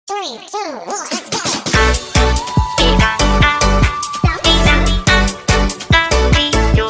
3, 2, 1, let's go.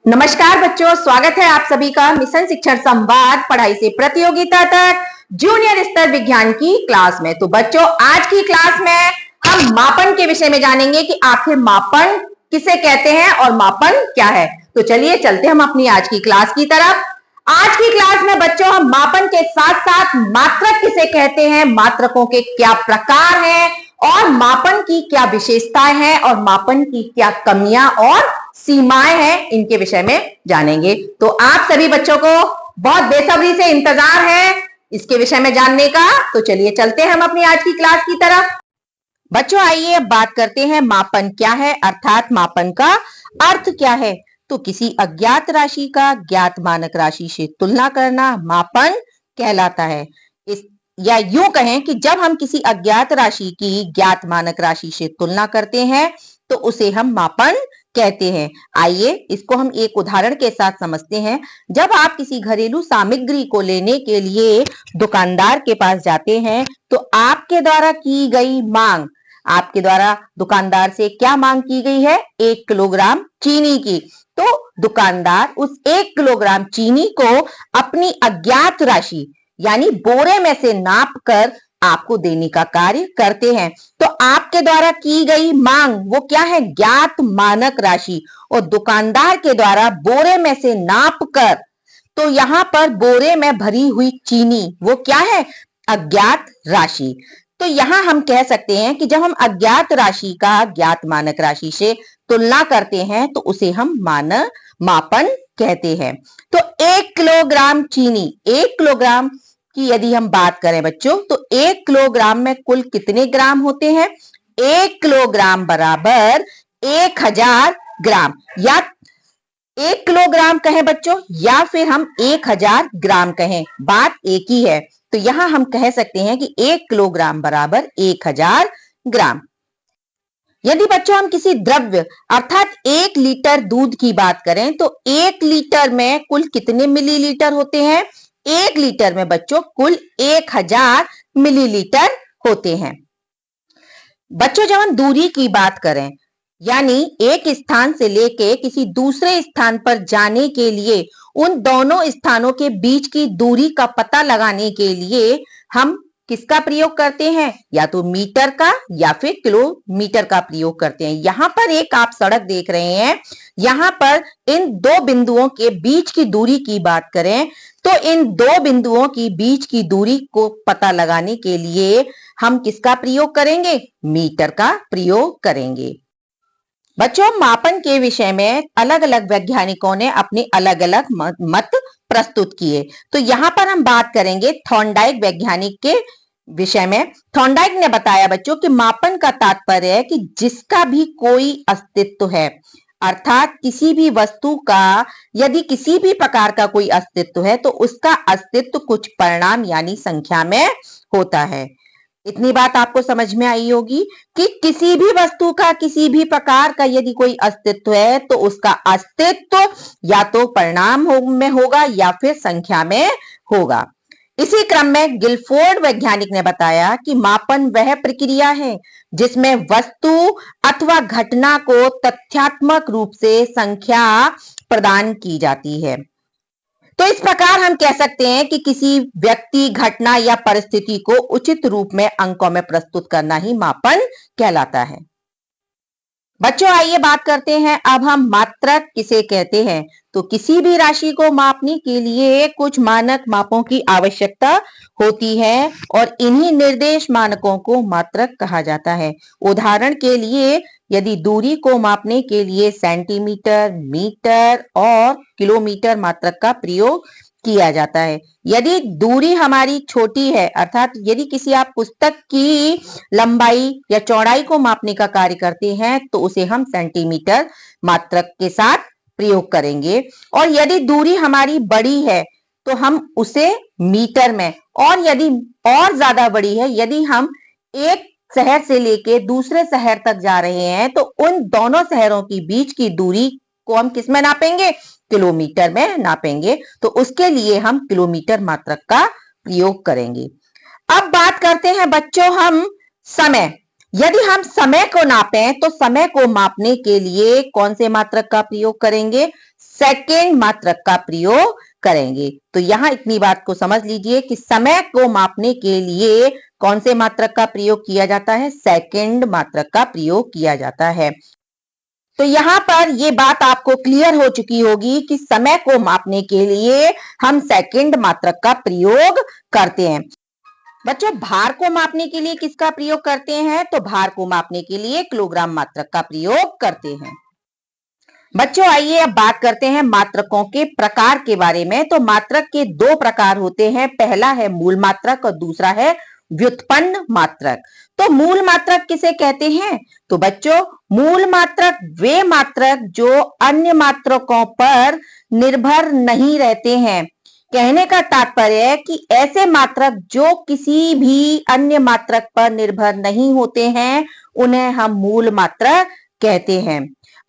नमस्कार बच्चों, स्वागत है आप सभी का मिशन शिक्षण संवाद पढ़ाई से प्रतियोगिता तक जूनियर स्तर विज्ञान की क्लास में। तो बच्चों, आज की क्लास में हम मापन के विषय में जानेंगे कि आखिर मापन किसे कहते हैं और मापन क्या है। तो चलिए चलते हम अपनी आज की क्लास की तरफ। आज की क्लास में बच्चों हम मापन के साथ साथ मात्रक किसे कहते हैं, मात्रकों के क्या प्रकार हैं और मापन की क्या विशेषताएं हैं और मापन की क्या कमियां और सीमाएं हैं, इनके विषय में जानेंगे। तो आप सभी बच्चों को बहुत बेसब्री से इंतजार है इसके विषय में जानने का। तो चलिए चलते हैं हम अपनी आज की क्लास की तरफ। बच्चों आइए अब बात करते हैं मापन क्या है, अर्थात मापन का अर्थ क्या है। तो किसी अज्ञात राशि का ज्ञात मानक राशि से तुलना करना मापन कहलाता है। या यूं कहें कि जब हम किसी अज्ञात राशि की ज्ञात मानक राशि से तुलना करते हैं तो उसे हम मापन कहते हैं। आइए इसको हम एक उदाहरण के साथ समझते हैं। जब आप किसी घरेलू सामग्री को लेने के लिए दुकानदार के पास जाते हैं तो आपके द्वारा की गई मांग, आपके द्वारा दुकानदार से क्या मांग की गई है, 1 किलोग्राम चीनी की। तो दुकानदार उस 1 किलोग्राम चीनी को अपनी अज्ञात राशि यानी बोरे में से नाप कर आपको देने का कार्य करते हैं। तो आपके द्वारा की गई मांग वो क्या है, ज्ञात मानक राशि, और दुकानदार के द्वारा बोरे में से नाप कर, तो यहां पर बोरे में भरी हुई चीनी वो क्या है, अज्ञात राशि। तो यहां हम कह सकते हैं कि जब हम अज्ञात राशि का ज्ञात मानक राशि से तुलना करते हैं तो उसे हम मापन कहते हैं। तो 1 किलोग्राम चीनी, 1 किलोग्राम की यदि हम बात करें बच्चों तो 1 किलोग्राम में कुल कितने ग्राम होते हैं, 1 किलोग्राम बराबर 1000 ग्राम, या 1 किलोग्राम कहें बच्चों या फिर हम 1000 ग्राम कहें, बात एक ही है। तो यहां हम कह सकते हैं कि 1 किलोग्राम बराबर 1000 ग्राम। यदि बच्चों हम किसी द्रव्य अर्थात 1 लीटर दूध की बात करें तो 1 लीटर में कुल कितने मिलीलीटर होते हैं, 1 लीटर में बच्चों कुल 1000 मिलीलीटर होते हैं। बच्चों जब हम दूरी की बात करें यानी एक स्थान से लेके किसी दूसरे स्थान पर जाने के लिए उन दोनों स्थानों के बीच की दूरी का पता लगाने के लिए हम किसका प्रयोग करते हैं, या तो मीटर का या फिर किलोमीटर का प्रयोग करते हैं। यहां पर एक आप सड़क देख रहे हैं, यहां पर इन 2 बिंदुओं के बीच की दूरी की बात करें तो इन 2 बिंदुओं की बीच की दूरी को पता लगाने के लिए हम किसका प्रयोग करेंगे, मीटर का प्रयोग करेंगे। बच्चों मापन के विषय में अलग अलग वैज्ञानिकों ने अपने अलग अलग मत प्रस्तुत किए। तो यहां पर हम बात करेंगे थॉर्नडाइक वैज्ञानिक के विषय में। थॉर्नडाइक ने बताया बच्चों कि मापन का तात्पर्य है कि जिसका भी कोई अस्तित्व है, अर्थात किसी भी वस्तु का यदि किसी भी प्रकार का कोई अस्तित्व है तो उसका अस्तित्व कुछ परिणाम यानी संख्या में होता है। इतनी बात आपको समझ में आई होगी कि किसी भी वस्तु का किसी भी प्रकार का यदि कोई अस्तित्व है तो उसका अस्तित्व या तो परिणाम में होगा या फिर संख्या में होगा। इसी क्रम में गिलफोर्ड वैज्ञानिक ने बताया कि मापन वह प्रक्रिया है जिसमें वस्तु अथवा घटना को तथ्यात्मक रूप से संख्या प्रदान की जाती है। तो इस प्रकार हम कह सकते हैं कि किसी व्यक्ति, घटना या परिस्थिति को उचित रूप में अंकों में प्रस्तुत करना ही मापन कहलाता है। बच्चों आइए बात करते हैं अब हम मात्रक किसे कहते हैं। तो किसी भी राशि को मापने के लिए कुछ मानक मापों की आवश्यकता होती है और इन्हीं निर्देश मानकों को मात्रक कहा जाता है। उदाहरण के लिए यदि दूरी को मापने के लिए सेंटीमीटर, मीटर और किलोमीटर मात्रक का प्रयोग किया जाता है। यदि दूरी हमारी छोटी है, अर्थात यदि किसी आप पुस्तक की लंबाई या चौड़ाई को मापने का कार्य करते हैं तो उसे हम सेंटीमीटर मात्रक के साथ प्रयोग करेंगे, और यदि दूरी हमारी बड़ी है तो हम उसे मीटर में, और यदि और ज्यादा बड़ी है, यदि हम एक शहर से लेके दूसरे शहर तक जा रहे हैं तो उन दोनों शहरों की बीच की दूरी को हम किस में नापेंगे, किलोमीटर में नापेंगे। तो उसके लिए हम किलोमीटर मात्रक का प्रयोग करेंगे। अब बात करते हैं बच्चों हम समय। यदि हम समय को नापें तो समय को मापने के लिए कौन से मात्रक का प्रयोग करेंगे? सेकंड मात्रक का प्रयोग करेंगे। तो यहां इतनी बात को समझ लीजिए कि समय को मापने के लिए कौन से मात्रक का प्रयोग किया जाता है? सेकंड मात्रक का प्रयोग किया जाता है। तो यहां पर ये बात आपको क्लियर हो चुकी होगी कि समय को मापने के लिए हम सेकंड मात्रक का प्रयोग करते हैं। बच्चों, भार को मापने के लिए किसका प्रयोग करते हैं? तो भार को मापने के लिए किलोग्राम मात्रक का प्रयोग करते हैं। बच्चों, आइए अब बात करते हैं मात्रकों के प्रकार के बारे में। तो मात्रक के दो प्रकार होते हैं, पहला है मूल मात्रक और दूसरा है व्युत्पन्न मात्रक। तो मूल मात्रक किसे कहते हैं? तो बच्चों, मूल मात्रक वे मात्रक जो अन्य मात्रकों पर निर्भर नहीं रहते हैं। कहने का तात्पर्य है कि ऐसे मात्रक जो किसी भी अन्य मात्रक पर निर्भर नहीं होते हैं, उन्हें हम मूल मात्रक कहते हैं।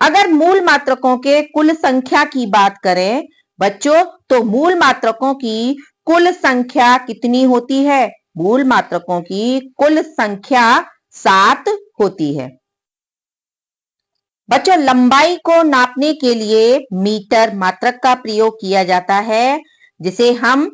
अगर मूल मात्रकों के कुल संख्या की बात करें बच्चों, तो मूल मात्रकों की कुल संख्या कितनी होती है? मूल मात्रकों की कुल संख्या 7 होती है। बच्चों, लंबाई को नापने के लिए मीटर मात्रक का प्रयोग किया जाता है, जिसे हम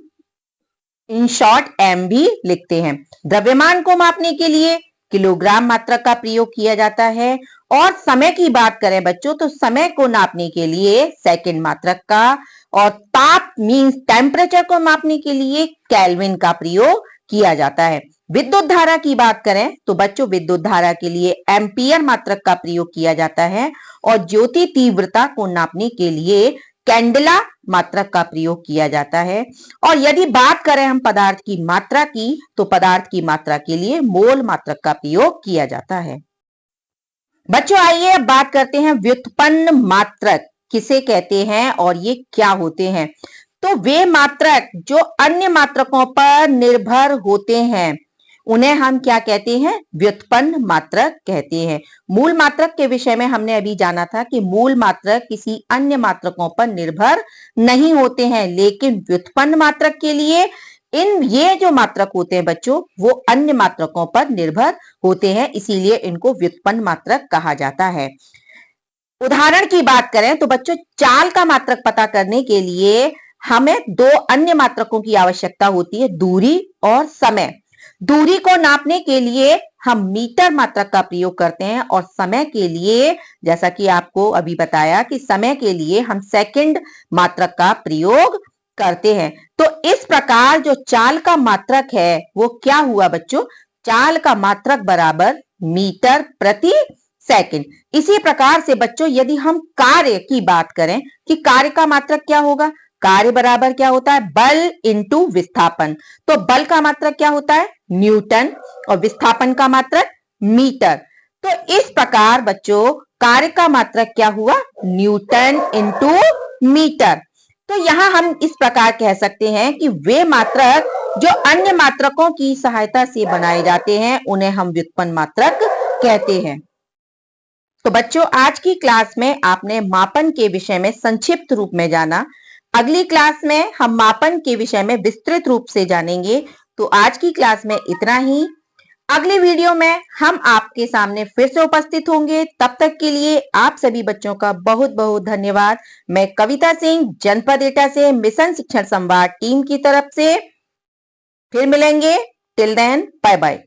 इन शॉर्ट एम भी लिखते हैं। द्रव्यमान को मापने के लिए किलोग्राम मात्रक का प्रयोग किया जाता है। और समय की बात करें बच्चों, तो समय को नापने के लिए सेकंड मात्रक का, और ताप मींस टेम्परेचर को मापने के लिए केल्विन का प्रयोग किया जाता है। विद्युत धारा की बात करें तो बच्चों, विद्युत धारा के लिए एम्पियर मात्रक का प्रयोग किया जाता है। और ज्योति तीव्रता को नापने के लिए कैंडेला मात्रक का प्रयोग किया जाता है। और यदि बात करें हम पदार्थ की मात्रा की, तो पदार्थ की मात्रा के लिए मोल मात्रक का प्रयोग किया जाता है। बच्चों, आइए अब बात करते हैं व्युत्पन्न मात्रक किसे कहते हैं और ये क्या होते हैं। तो वे मात्रक जो अन्य मात्रकों पर निर्भर होते हैं, उन्हें हम क्या कहते हैं? व्युत्पन्न मात्रक कहते हैं। मूल मात्रक के विषय में हमने अभी जाना था कि मूल मात्रक किसी अन्य मात्रकों पर निर्भर नहीं होते हैं, लेकिन व्युत्पन्न मात्रक के लिए ये जो मात्रक होते हैं बच्चों, वो अन्य मात्रकों पर निर्भर होते हैं, इसीलिए इनको व्युत्पन्न मात्रक कहा जाता है। उदाहरण की बात करें तो बच्चों, चाल का मात्रक पता करने के लिए हमें दो अन्य मात्रकों की आवश्यकता होती है, दूरी और समय। दूरी को नापने के लिए हम मीटर मात्रक का प्रयोग करते हैं, और समय के लिए, जैसा कि आपको अभी बताया, कि समय के लिए हम सेकंड मात्रक का प्रयोग करते हैं। तो इस प्रकार जो चाल का मात्रक है वो क्या हुआ बच्चों? चाल का मात्रक बराबर मीटर प्रति सेकंड। इसी प्रकार से बच्चों, यदि हम कार्य की बात करें कि कार्य का मात्रक क्या होगा, कार्य बराबर क्या होता है? बल इंटू विस्थापन। तो बल का मात्रक क्या होता है? न्यूटन, और विस्थापन का मात्रक मीटर। तो इस प्रकार बच्चों, कार्य का मात्रक क्या हुआ? Newton into metre. तो यहां हम इस प्रकार कह सकते हैं कि वे मात्रक जो अन्य मात्रकों की सहायता से बनाए जाते हैं, उन्हें हम व्युत्पन्न मात्रक कहते हैं। तो बच्चों, आज की क्लास में आपने मापन के विषय में संक्षिप्त रूप में जाना। अगली क्लास में हम मापन के विषय में विस्तृत रूप से जानेंगे। तो आज की क्लास में इतना ही। अगले वीडियो में हम आपके सामने फिर से उपस्थित होंगे। तब तक के लिए आप सभी बच्चों का बहुत बहुत धन्यवाद। मैं कविता सिंह, जनपद एटा से मिशन शिक्षण संवाद टीम की तरफ से फिर मिलेंगे। Till then, bye bye.